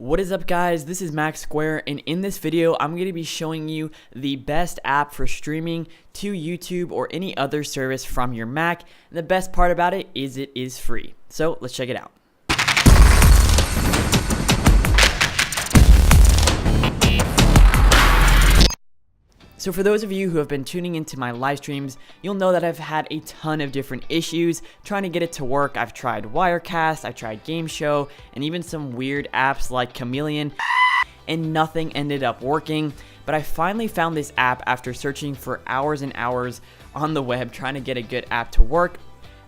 What is up, guys? This is Max Square, and in this video I'm going to be showing you the best app for streaming to YouTube or any other service from your Mac. And the best part about it is free. So let's check it out. So for those of you who have been tuning into my live streams, you'll know that I've had a ton of different issues trying to get it to work. I've tried Wirecast, I've tried Game Show, and even some weird apps like Chameleon, and nothing ended up working. But I finally found this app after searching for hours and hours on the web trying to get a good app to work.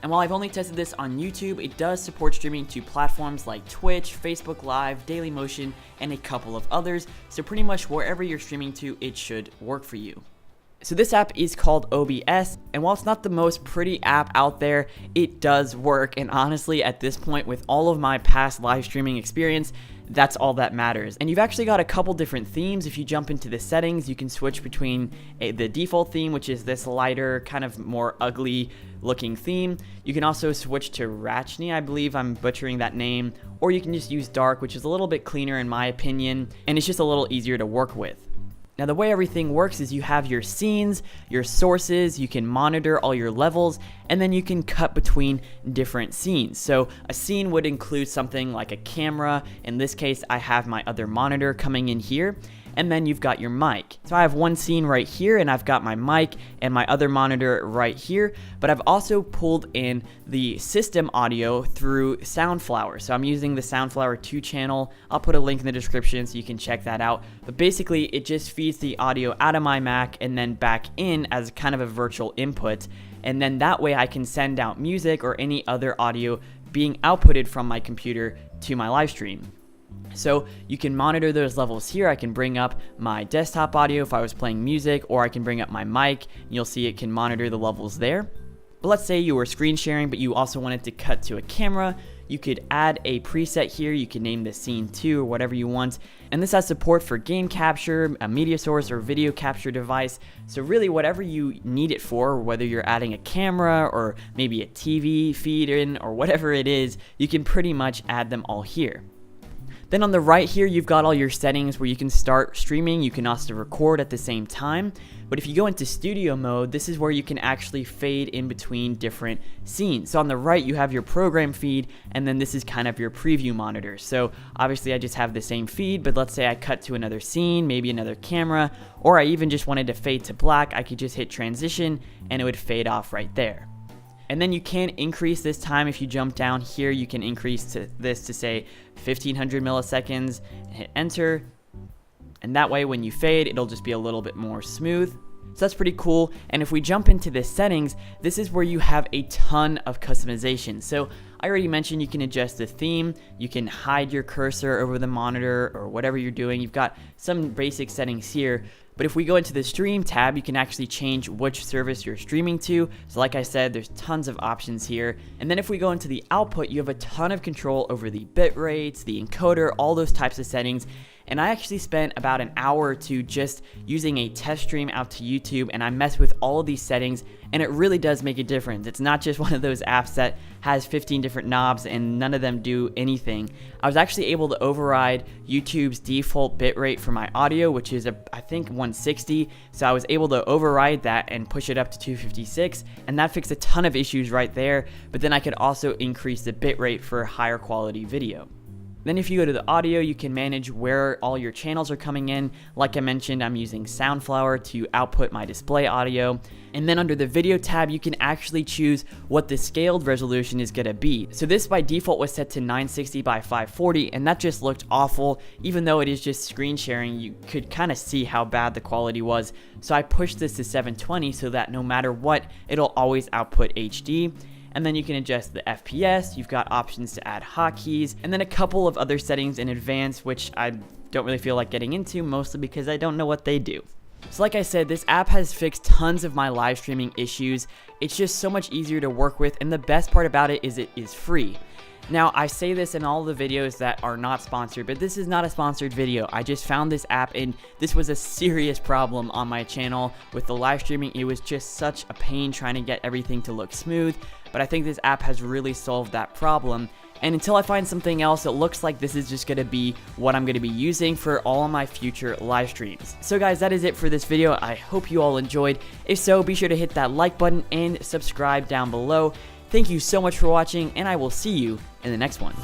And while I've only tested this on YouTube, it does support streaming to platforms like Twitch, Facebook Live, Dailymotion, and a couple of others. So pretty much wherever you're streaming to, it should work for you. So this app is called OBS, and while it's not the most pretty app out there, it does work. And honestly, at this point, with all of my past live streaming experience, that's all that matters. And you've actually got a couple different themes. If you jump into the settings, you can switch between the default theme, which is this lighter, kind of more ugly looking theme. You can also switch to Rachni, I believe I'm butchering that name, or you can just use dark, which is a little bit cleaner in my opinion, and it's just a little easier to work with. Now, the way everything works is you have your scenes, your sources, you can monitor all your levels, and then you can cut between different scenes. So a scene would include something like a camera. In this case, I have my other monitor coming in here, and then you've got your mic. So I have one scene right here, and I've got my mic and my other monitor right here, but I've also pulled in the system audio through Soundflower. So I'm using the Soundflower 2 channel. I'll put a link in the description so you can check that out. But basically, it just feeds the audio out of my Mac and then back in as kind of a virtual input. And then that way I can send out music or any other audio being outputted from my computer to my live stream. So you can monitor those levels here. I can bring up my desktop audio if I was playing music, or I can bring up my mic, and you'll see it can monitor the levels there. But let's say you were screen sharing, but you also wanted to cut to a camera. You could add a preset here. You can name the scene 2 or whatever you want. And this has support for game capture, a media source, or video capture device. So really whatever you need it for, whether you're adding a camera or maybe a TV feed in or whatever it is, you can pretty much add them all here. Then on the right here, you've got all your settings where you can start streaming. You can also record at the same time. But if you go into studio mode, this is where you can actually fade in between different scenes. So on the right, you have your program feed, and then this is kind of your preview monitor. So obviously I just have the same feed, but let's say I cut to another scene, maybe another camera, or I even just wanted to fade to black. I could just hit transition and it would fade off right there. And then you can increase this time. If you jump down here, you can increase this to say 1500 milliseconds and hit enter. And that way when you fade, it'll just be a little bit more smooth. So that's pretty cool. And if we jump into the settings, this is where you have a ton of customization. So I already mentioned you can adjust the theme, you can hide your cursor over the monitor or whatever you're doing. You've got some basic settings here. But if we go into the stream tab, you can actually change which service you're streaming to. So like I said, there's tons of options here. And then if we go into the output, you have a ton of control over the bit rates, the encoder, all those types of settings. And I actually spent about an hour or two just using a test stream out to YouTube, and I messed with all of these settings, and it really does make a difference. It's not just one of those apps that has 15 different knobs and none of them do anything. I was actually able to override YouTube's default bitrate for my audio, which is I think 160. So I was able to override that and push it up to 256, and that fixed a ton of issues right there. But then I could also increase the bitrate for higher quality video. Then if you go to the audio, you can manage where all your channels are coming in. Like I mentioned, I'm using Soundflower to output my display audio. And then under the video tab, you can actually choose what the scaled resolution is going to be. So this by default was set to 960 by 540, and that just looked awful. Even though it is just screen sharing, you could kind of see how bad the quality was. So I pushed this to 720 so that no matter what, it'll always output HD. And then you can adjust the FPS, you've got options to add hotkeys, and then a couple of other settings in advance, which I don't really feel like getting into, mostly because I don't know what they do. So like I said, this app has fixed tons of my live streaming issues. It's just so much easier to work with, and the best part about it is free. Now, I say this in all the videos that are not sponsored, but this is not a sponsored video. I just found this app, and this was a serious problem on my channel with the live streaming. It was just such a pain trying to get everything to look smooth, but I think this app has really solved that problem. And until I find something else, it looks like this is just going to be what I'm going to be using for all of my future live streams. So guys, that is it for this video. I hope you all enjoyed. If so, be sure to hit that like button and subscribe down below. Thank you so much for watching, and I will see you in the next one.